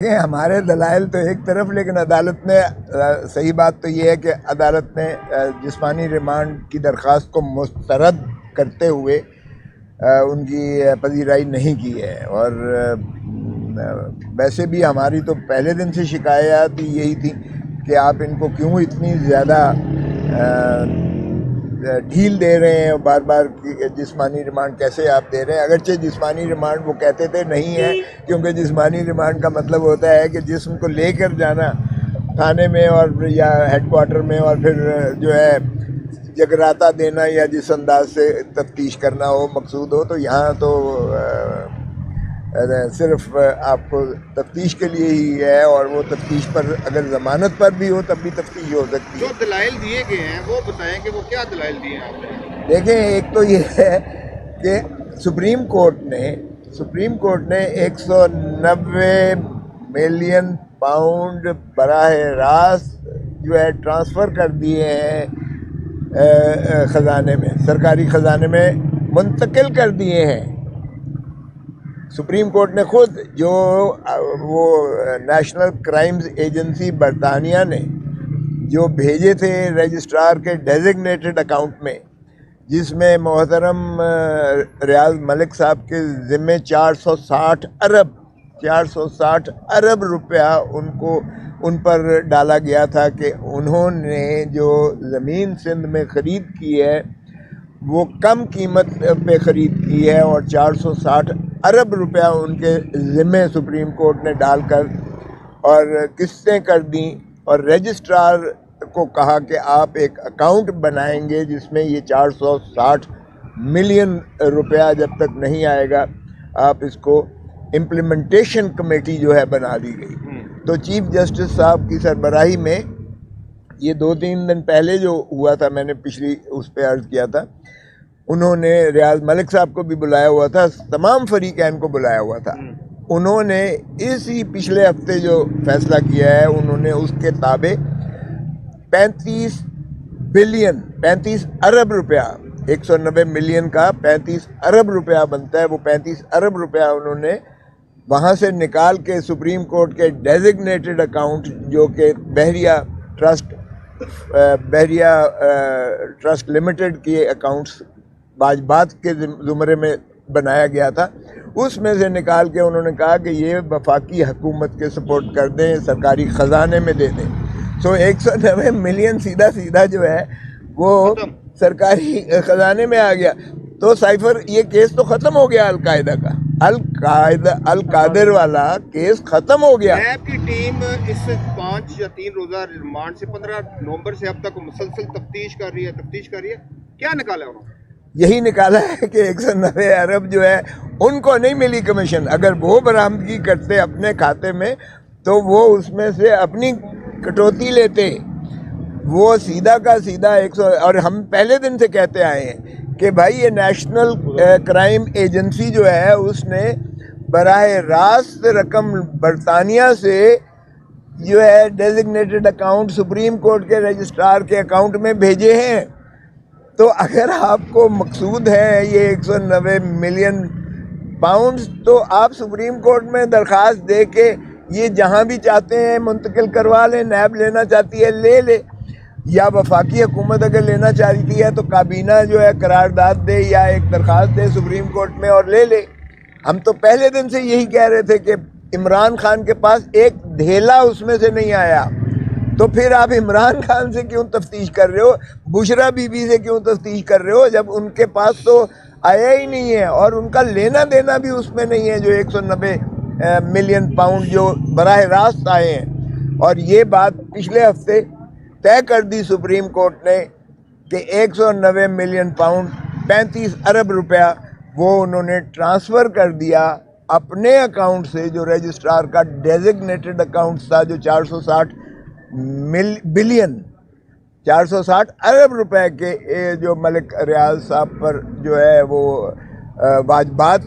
دیکھیں ہمارے دلائل تو ایک طرف، لیکن عدالت نے صحیح بات تو یہ ہے کہ عدالت نے جسمانی ریمانڈ کی درخواست کو مسترد کرتے ہوئے ان کی پذیرائی نہیں کی ہے، اور ویسے بھی ہماری تو پہلے دن سے شکایات یہی تھی کہ آپ ان کو کیوں اتنی زیادہ ڈھیل دے رہے ہیں، بار بار جسمانی ریمانڈ کیسے آپ دے رہے ہیں؟ اگرچہ جسمانی ریمانڈ وہ کہتے تھے نہیں ہے، کیونکہ جسمانی ریمانڈ کا مطلب ہوتا ہے کہ جسم کو لے کر جانا تھانے میں اور یا ہیڈ کوارٹر میں، اور پھر جو ہے جگراتا دینا یا جس انداز سے تفتیش کرنا ہو مقصود ہو، تو یہاں تو صرف آپ کو تفتیش کے لیے ہی ہے، اور وہ تفتیش پر اگر ضمانت پر بھی ہو تب بھی تفتیش ہو سکتی ہے۔ جو دلائل دیے گئے ہیں وہ بتائیں کہ وہ کیا دلائل دیے ہیں آپ نے؟ دیکھیں، ایک تو یہ ہے کہ سپریم کورٹ نے 190 ملین پاؤنڈ براہ راست جو ہے ٹرانسفر کر دیے ہیں خزانے میں، سرکاری خزانے میں منتقل کر دیے ہیں۔ سپریم کورٹ نے خود، جو وہ نیشنل کرائمز ایجنسی برطانیہ نے جو بھیجے تھے رجسٹرار کے ڈیزگنیٹڈ اکاؤنٹ میں، جس میں محترم ریاض ملک صاحب کے ذمے 460 ارب روپیہ ان پر ڈالا گیا تھا کہ انہوں نے جو زمین سندھ میں خرید کی ہے وہ کم قیمت پہ خرید کی ہے، اور 460 ارب روپیہ ان کے ذمے سپریم کورٹ نے ڈال کر اور قسطیں کر دیں، اور رجسٹرار کو کہا کہ آپ ایک اکاؤنٹ بنائیں گے جس میں یہ 460 ملین روپیہ جب تک نہیں آئے گا آپ اس کو امپلیمنٹیشن کمیٹی جو ہے بنا دی گئی۔ تو چیف جسٹس صاحب کی سربراہی میں یہ 2-3 دن پہلے جو ہوا تھا، میں نے پچھلی اس پہ عرض کیا تھا، انہوں نے ریاض ملک صاحب کو بھی بلایا ہوا تھا، تمام فریقین کو بلایا ہوا تھا۔ انہوں نے اسی پچھلے ہفتے جو فیصلہ کیا ہے، انہوں نے اس کے تابع 35 ارب روپیہ، 190 ملین کا 35 ارب روپیہ بنتا ہے، وہ 35 ارب روپیہ انہوں نے وہاں سے نکال کے سپریم کورٹ کے ڈیزگنیٹڈ اکاؤنٹ جو کہ بحریہ ٹرسٹ لمیٹڈ کے اکاؤنٹس واجبات کے زمرے میں بنایا گیا تھا، اس میں سے نکال کے انہوں نے کہا کہ یہ وفاقی حکومت کے سپورٹ کر دیں، سرکاری خزانے میں دے دیں۔ 190 ملین سیدھا جو ہے وہ سرکاری خزانے میں آ گیا۔ تو سائفر، یہ کیس تو ختم ہو گیا القاعدہ کا، القادر والا کیس ختم ہو گیا۔ نیب کی ٹیم اس 5 یا 3 روزہ ریمانڈ سے 15 نومبر سے اب تک مسلسل تفتیش کر رہی ہے۔ کیا نکالا انہوں نے؟ یہی نکالا ہے کہ 190 ارب جو ہے ان کو نہیں ملی کمیشن۔ اگر وہ برآمدگی کرتے اپنے کھاتے میں تو وہ اس میں سے اپنی کٹوتی لیتے، وہ سیدھا کا سیدھا 100۔ اور ہم پہلے دن سے کہتے آئے ہیں کہ بھائی یہ نیشنل کرائم ایجنسی جو ہے اس نے براہ راست رقم برطانیہ سے جو ہے ڈیزگنیٹڈ اکاؤنٹ سپریم کورٹ کے رجسٹرار کے اکاؤنٹ میں بھیجے ہیں۔ تو اگر آپ کو مقصود ہے یہ 190 ملین پاؤنڈز، تو آپ سپریم کورٹ میں درخواست دے کے یہ جہاں بھی چاہتے ہیں منتقل کروا لیں۔ نیب لینا چاہتی ہے لے لے، یا وفاقی حکومت اگر لینا چاہتی ہے تو کابینہ جو ہے قرارداد دے یا ایک درخواست دے سپریم کورٹ میں اور لے لے۔ ہم تو پہلے دن سے یہی کہہ رہے تھے کہ عمران خان کے پاس ایک دھیلا اس میں سے نہیں آیا، تو پھر آپ عمران خان سے کیوں تفتیش کر رہے ہو، بشرا بی بی سے کیوں تفتیش کر رہے ہو، جب ان کے پاس تو آیا ہی نہیں ہے، اور ان کا لینا دینا بھی اس میں نہیں ہے جو 190 ملین پاؤنڈ جو براہ راست آئے ہیں۔ اور یہ بات پچھلے ہفتے طے کر دی سپریم کورٹ نے کہ 190 ملین پاؤنڈ 35 ارب روپیہ وہ انہوں نے ٹرانسفر کر دیا اپنے اکاؤنٹ سے، جو رجسٹرار کا ڈیزگنیٹڈ اکاؤنٹ تھا، جو 460 ارب روپے کے جو ملک ریاض صاحب پر جو ہے وہ واجبات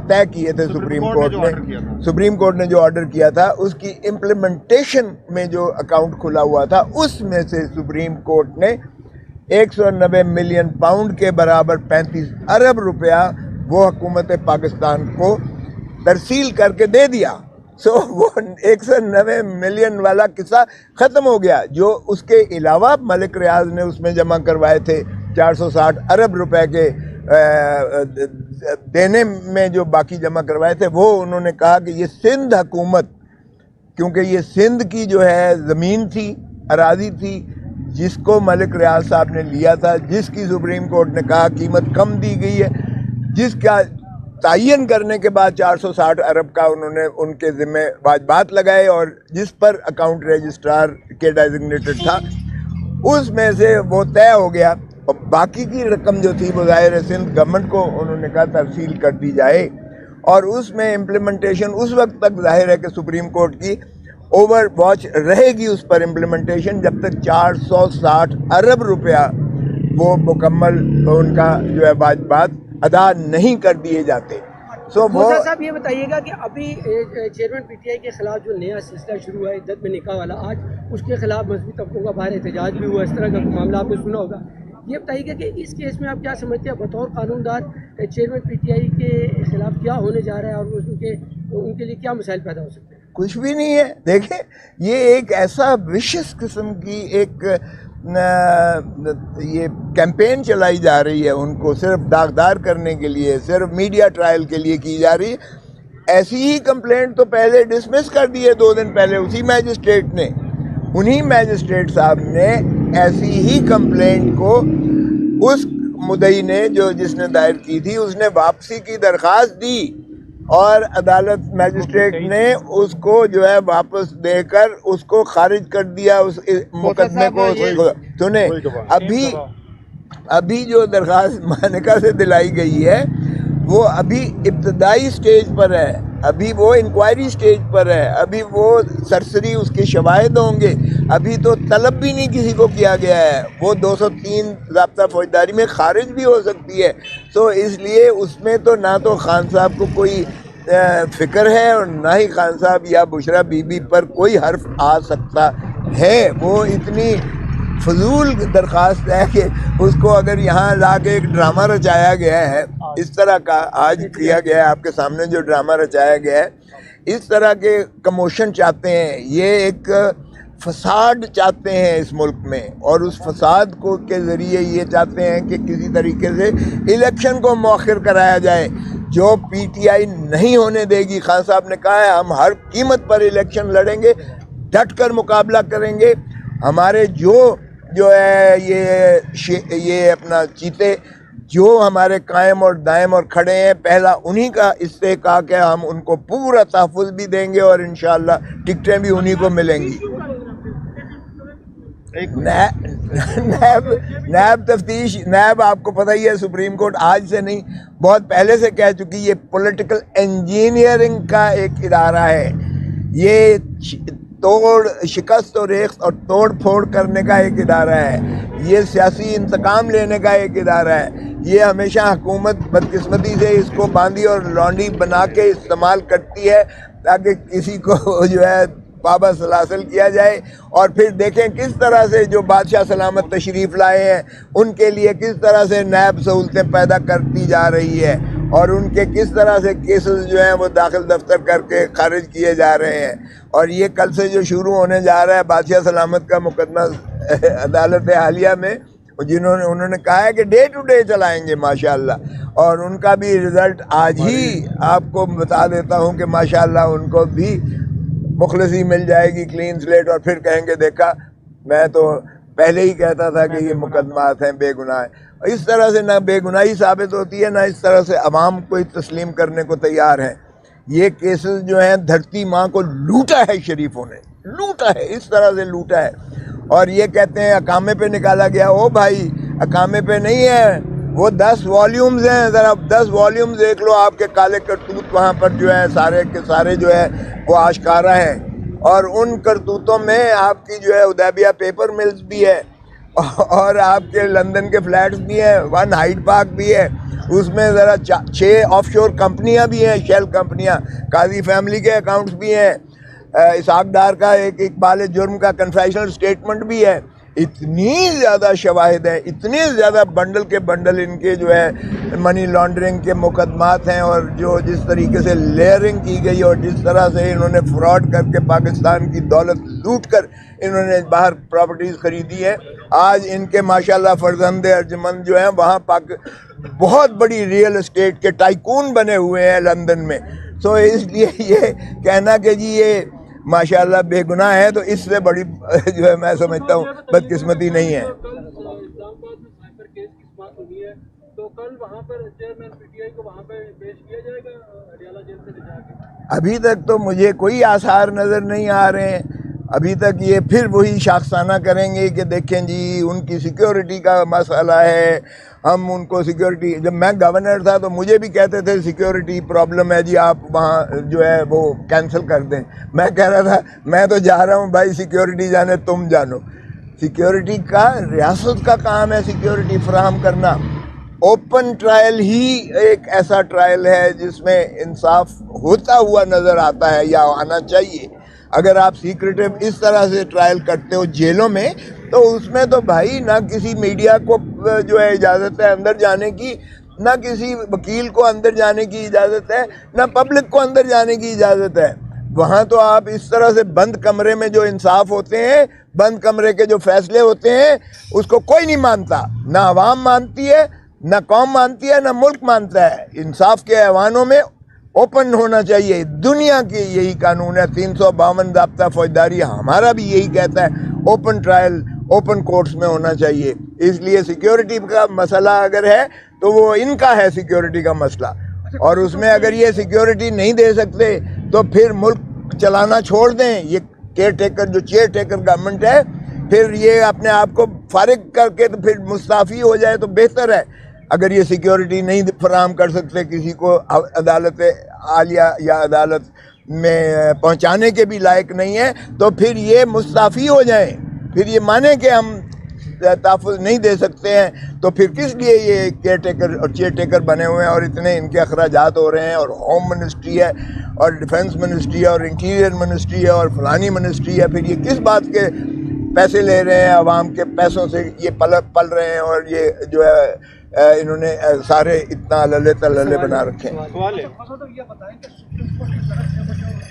طے کیے تھے سپریم کورٹ نے جو آرڈر کیا تھا، اس کی امپلیمنٹیشن میں جو اکاؤنٹ کھلا ہوا تھا اس میں سے سپریم کورٹ نے 190 ملین پاؤنڈ کے برابر 35 ارب روپیہ وہ حکومت پاکستان کو ترسیل کر کے دے دیا۔ سو وہ 190 ملین والا قصہ ختم ہو گیا. جو اس کے علاوہ ملک ریاض نے اس میں جمع کروائے تھے 460 ارب روپے کے دینے میں جو باقی جمع کروائے تھے، وہ انہوں نے کہا کہ یہ سندھ حکومت، کیونکہ یہ سندھ کی جو ہے زمین تھی، اراضی تھی، جس کو ملک ریاض صاحب نے لیا تھا، جس کی سپریم کورٹ نے کہا قیمت کم دی گئی ہے، جس کا تعین کرنے کے بعد 460 ارب کا انہوں نے ان کے ذمہ واجبات لگائے، اور جس پر اکاؤنٹ رجسٹرار کے ڈیزگنیٹڈ تھا، اس میں سے وہ طے ہو گیا. اور باقی کی رقم جو تھی وہ ظاہر ہے سندھ گورنمنٹ کو انہوں نے کہا ترسیل کر دی جائے، اور اس میں امپلیمنٹیشن اس وقت تک ظاہر ہے کہ سپریم کورٹ کی اوور واچ رہے گی اس پر امپلیمنٹیشن، جب تک 460 ارب روپیہ وہ مکمل ان کا جو ہے واجبات ادا نہیں کر دیے جاتے. سو وہ صاحب یہ بتائیے گا کہ ابھی چیئرمین پی ٹی آئی کے خلاف جو نیا سلسلہ شروع ہوا ہے عدت میں نکاح والا، آج اس کے خلاف مذہبی طبقوں کا باہر احتجاج بھی ہوا، اس طرح کا معاملہ آپ نے سنا ہوگا. یہ بتائیے گا کہ اس کیس میں آپ کیا سمجھتے ہیں بطور قانون دار چیئرمین پی ٹی آئی کے خلاف کیا ہونے جا رہا ہے، اور ان کے لیے کیا مسائل پیدا ہو سکتے ہیں؟ کچھ بھی نہیں ہے. دیکھیں یہ ایک ایسا وشس قسم کی ایک یہ کیمپین چلائی جا رہی ہے، ان کو صرف داغدار کرنے کے لیے، صرف میڈیا ٹرائل کے لیے کی جا رہی ہے. ایسی ہی کمپلینٹ تو پہلے ڈسمس کر دی ہے 2 دن پہلے اسی میجسٹریٹ نے. انہی میجسٹریٹ صاحب نے ایسی ہی کمپلینٹ کو اس مدعی نے جس نے دائر کی تھی، اس نے واپسی کی درخواست دی، اور عدالت میجسٹریٹ نے اس کو جو ہے واپس دے کر اس کو خارج کر دیا اس مقدمے کو. سنیں، ابھی جو درخواست مانیکا سے دلائی گئی ہے وہ ابھی ابتدائی سٹیج پر ہے، ابھی وہ انکوائری سٹیج پر ہے، ابھی وہ سرسری اس کے شواہد ہوں گے، ابھی تو طلب بھی نہیں کسی کو کیا گیا ہے. وہ 203 ضابطہ فوجداری میں خارج بھی ہو سکتی ہے. تو اس لیے اس میں تو نہ تو خان صاحب کو کوئی فکر ہے، اور نہ ہی خان صاحب یا بشرا بی بی پر کوئی حرف آ سکتا ہے. وہ اتنی فضول درخواست ہے کہ اس کو اگر یہاں لا کے ایک ڈرامہ رچایا گیا ہے، اس طرح کا آج کیا گیا ہے آپ کے سامنے جو ڈرامہ رچایا گیا ہے، اس طرح کے کموشن چاہتے ہیں، یہ ایک فساد چاہتے ہیں اس ملک میں، اور اس فساد کو کے ذریعے یہ چاہتے ہیں کہ کسی طریقے سے الیکشن کو مؤخر کرایا جائے، جو پی ٹی آئی نہیں ہونے دے گی. خان صاحب نے کہا ہے ہم ہر قیمت پر الیکشن لڑیں گے، ڈٹ کر مقابلہ کریں گے. ہمارے جو ہے یہ اپنا چیتے جو ہمارے قائم اور دائم اور کھڑے ہیں، پہلا انہی کا استحقاق ہے، ہم ان کو پورا تحفظ بھی دیں گے، اور انشاءاللہ ٹکٹیں بھی انہی کو ملیں گی. نیب تفتیش، نیب آپ کو پتہ ہی ہے سپریم کورٹ آج سے نہیں بہت پہلے سے کہہ چکی، یہ پولیٹیکل انجینئرنگ کا ایک ادارہ ہے. یہ شکست و ریخت اور توڑ پھوڑ کرنے کا ایک ادارہ ہے. یہ سیاسی انتقام لینے کا ایک ادارہ ہے. یہ ہمیشہ حکومت بدقسمتی سے اس کو باندھی اور لانڈی بنا کے استعمال کرتی ہے تاکہ کسی کو جو ہے پابا سلاسل کیا جائے. اور پھر دیکھیں کس طرح سے جو بادشاہ سلامت تشریف لائے ہیں ان کے لیے کس طرح سے نیب سہولتیں پیدا کرتی جا رہی ہے، اور ان کے کس طرح سے کیسز جو ہیں وہ داخل دفتر کر کے خارج کیے جا رہے ہیں. اور یہ کل سے جو شروع ہونے جا رہا ہے بادشاہ سلامت کا مقدمہ عدالت عالیہ میں، انہوں نے کہا ہے کہ ڈے ٹو ڈے چلائیں گے ماشاءاللہ، اور ان کا بھی رزلٹ آج ہی آپ کو بتا دیتا ہوں کہ ماشاءاللہ ان کو بھی مخلصی مل جائے گی، کلین سلیٹ، اور پھر کہیں گے دیکھا میں تو پہلے ہی کہتا تھا کہ یہ مقدمات ہیں بے گناہ. اس طرح سے نہ بے گناہی ثابت ہوتی ہے، نہ اس طرح سے عوام کو تسلیم کرنے کو تیار ہیں. یہ کیسز جو ہیں دھرتی ماں کو لوٹا ہے، شریفوں نے لوٹا ہے، اس طرح سے لوٹا ہے. اور یہ کہتے ہیں اقامے پہ نکالا گیا. او بھائی اقامے پہ نہیں ہے، وہ 10 والیومز ہیں. ذرا 10 والیومز دیکھ لو، آپ کے کالے کرتوت وہاں پر جو ہے سارے کے سارے جو ہے وہ آشکارا ہیں. اور ان کرتوتوں میں آپ کی جو ہے حدیبیہ پیپر ملز بھی ہے، اور آپ کے لندن کے فلیٹس بھی ہیں، 1 ہائیڈ پارک بھی ہے. اس میں ذرا 6 آف شور کمپنیاں بھی ہیں، شیل کمپنیاں. قاضی فیملی کے اکاؤنٹس بھی ہیں. اسحاق ڈار کا ایک اقبال جرم کا کنفیشنل سٹیٹمنٹ بھی ہے. اتنی زیادہ شواہد ہیں, اتنے زیادہ بنڈل کے بنڈل ان کے جو ہے منی لانڈرنگ کے مقدمات ہیں, اور جو جس طریقے سے لیئرنگ کی گئی اور جس طرح سے انہوں نے فراڈ کر کے پاکستان کی دولت لوٹ کر انہوں نے باہر پراپرٹیز خریدی ہے. آج ان کے ماشاءاللہ فرزند ارجمند جو ہیں وہاں بہت بڑی ریئل اسٹیٹ کے ٹائکون بنے ہوئے ہیں لندن میں. سو اس لیے یہ کہنا کہ جی یہ ماشاءاللہ بے گناہ ہے, تو اس سے بڑی جو ہے میں سمجھتا ہوں بدقسمتی نہیں ہے. تو کل وہاں پر چیئرمین پی ٹی آئی کو وہاں پہ پیش کیا جائے گا اڈیالہ جیل سے لے جا کے؟ ابھی تک تو مجھے کوئی آثار نظر نہیں آ رہے ہیں. ابھی تک یہ پھر وہی شاخسانہ کریں گے کہ دیکھیں جی ان کی سیکیورٹی کا مسئلہ ہے, ہم ان کو سیکیورٹی, جب میں گورنر تھا تو مجھے بھی کہتے تھے سیکیورٹی پرابلم ہے جی آپ وہاں جو ہے وہ کینسل کر دیں. میں کہہ رہا تھا میں تو جا رہا ہوں بھائی, سیکیورٹی جانے تم جانو. سیکیورٹی کا ریاست کا کام ہے سیکیورٹی فراہم کرنا. اوپن ٹرائل ہی ایک ایسا ٹرائل ہے جس میں انصاف ہوتا ہوا نظر آتا ہے یا آنا چاہیے. اگر آپ سیکریٹو اس طرح سے ٹرائل کرتے ہو جیلوں میں, تو اس میں تو بھائی نہ کسی میڈیا کو جو ہے اجازت ہے اندر جانے کی, نہ کسی وکیل کو اندر جانے کی اجازت ہے, نہ پبلک کو اندر جانے کی اجازت ہے. وہاں تو آپ اس طرح سے بند کمرے میں جو انصاف ہوتے ہیں, بند کمرے کے جو فیصلے ہوتے ہیں, اس کو کوئی نہیں مانتا. نہ عوام مانتی ہے, نہ قوم مانتی ہے, نہ ملک مانتا ہے. انصاف کے ایوانوں میں اوپن ہونا چاہیے. دنیا کے یہی قانون ہے, 352 ضابطہ فوجداری ہمارا بھی یہی کہتا ہے, اوپن ٹرائل اوپن کورٹس میں ہونا چاہیے. اس لیے سیکیورٹی کا مسئلہ اگر ہے تو وہ ان کا ہے سیکیورٹی کا مسئلہ, اور اس میں اگر یہ سیکیورٹی نہیں دے سکتے تو پھر ملک چلانا چھوڑ دیں. یہ کیئر ٹیکر جو چیئر ٹیکر گورنمنٹ ہے, پھر یہ اپنے آپ کو فارغ کر کے تو پھر مستعفی ہو جائے تو بہتر ہے. اگر یہ سیکیورٹی نہیں فراہم کر سکتے کسی کو, عدالت عالیہ یا عدالت میں پہنچانے کے بھی لائق نہیں ہے, تو پھر یہ مستعفی ہو جائیں. پھر یہ مانیں کہ ہم تحفظ نہیں دے سکتے ہیں, تو پھر کس لیے یہ کیئر ٹیکر اور چیئر ٹیکر بنے ہوئے ہیں, اور اتنے ان کے اخراجات ہو رہے ہیں, اور ہوم منسٹری ہے, اور ڈیفنس منسٹری ہے, اور انٹیریئر منسٹری ہے, اور فلانی منسٹری ہے. پھر یہ کس بات کے پیسے لے رہے ہیں, عوام کے پیسوں سے یہ پل رہے ہیں, اور یہ جو ہے انہوں نے سارے اتنا للے تللے بنا رکھے ہیں. سوال ہے یہ بتائیں کہ سپریم کورٹ کی طرف سے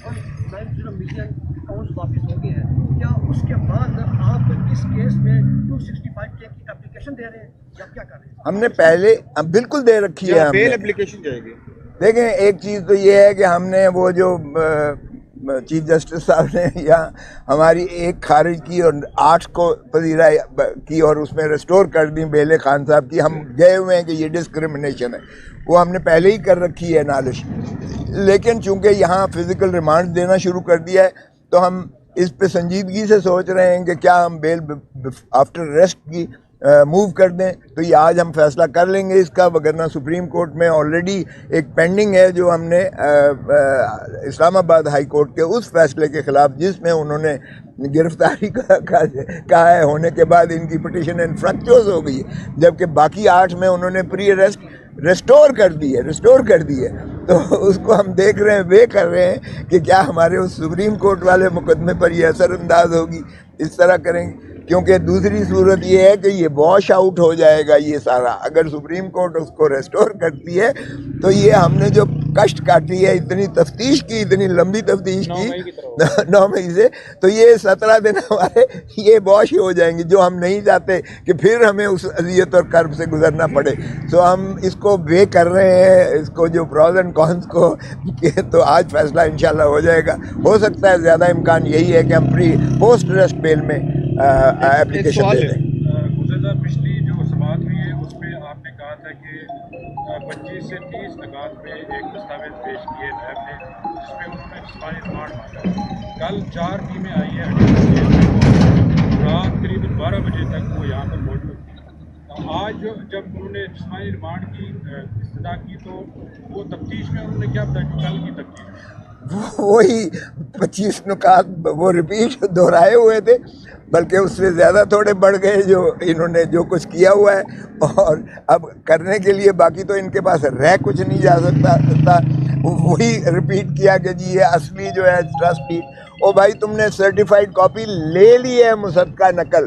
وہ جو 90 ملین اکاؤنٹ واپس ہو گئے ہیں, کیا اس کے بعد آپ اس کیس میں 265 کی اپلیکیشن دے رہے ہیں یا کیا کر رہے ہیں؟ ہم نے پہلے بالکل دے رکھی ہے. بیل اپلیکیشن جائے گی. دیکھیں ایک چیز تو یہ ہے کہ ہم نے وہ جو چیف جسٹس صاحب نے یا ہماری ایک خارج کی اور 8 کو پذیرہ کی, اور اس میں ریسٹور کر دی بیل خان صاحب کی. ہم گئے ہوئے ہیں کہ یہ ڈسکرمنیشن ہے, وہ ہم نے پہلے ہی کر رکھی ہے نالش. لیکن چونکہ یہاں فزیکل ریمانڈ دینا شروع کر دیا ہے, تو ہم اس پہ سنجیدگی سے سوچ رہے ہیں کہ کیا ہم بیل آفٹر ریسٹ کی موو کر دیں. تو یہ آج ہم فیصلہ کر لیں گے اس کا, وگرنہ سپریم کورٹ میں آلریڈی ایک پینڈنگ ہے جو ہم نے اسلام آباد ہائی کورٹ کے اس فیصلے کے خلاف, جس میں انہوں نے گرفتاری کہا ہے, ہونے کے بعد ان کی پٹیشن انفرکچوز ہو گئی ہے, جبکہ باقی 8 میں انہوں نے پری اریسٹ ریسٹور کر دی ہے. تو اس کو ہم دیکھ رہے ہیں, وے کر رہے ہیں کہ کیا ہمارے اس سپریم کورٹ والے مقدمے پر یہ اثر انداز ہوگی. اس طرح کریں گے, کیونکہ دوسری صورت یہ ہے کہ یہ واش آؤٹ ہو جائے گا یہ سارا. اگر سپریم کورٹ اس کو ریسٹور کرتی ہے تو یہ ہم نے جو کشٹ کاٹی ہے, اتنی تفتیش کی, اتنی لمبی تفتیش کی 9 مئی سے, تو یہ 17 دن ہمارے یہ واش ہو جائیں گے, جو ہم نہیں چاہتے کہ پھر ہمیں اس اذیت اور کرب سے گزرنا پڑے. تو ہم اس کو وے کر رہے ہیں, اس کو جو پروز اینڈ کونس کو, تو آج فیصلہ انشاءاللہ ہو جائے گا. ہو سکتا ہے زیادہ امکان یہی ہے کہ ہم پوسٹ ریسٹ بیل میں اپلیکیشن دے دیں. گزشتہ پچھلی جو سماعت ہوئی ہے اس میں آپ نے کہا تھا کہ 25 سے 30 نکات میں ایک دستاویز پیش کیے نیب نے, جس میں انہوں نے جسمانی ریمانڈ مانگا. کل 4 ٹیمیں آئی ہیں, رات قریب 12 بجے تک وہ یہاں پر موجود تھی. آج جب انہوں نے جسمانی ریمانڈ کی استدعا کی تو وہ تفتیش میں انہوں نے کیا بتایا کہ کل کی تفتیش وہی 25 نکات وہ ریپیٹ دہرائے ہوئے تھے, بلکہ اس سے زیادہ تھوڑے بڑھ گئے جو انہوں نے جو کچھ کیا ہوا ہے, اور اب کرنے کے لیے باقی تو ان کے پاس رہ کچھ نہیں جا سکتا. وہی ریپیٹ کیا کہ جی یہ اصلی جو ہے ٹرسٹ ڈیڈ, او بھائی تم نے سرٹیفائڈ کاپی لے لی ہے, مصدقہ نقل,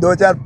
2 4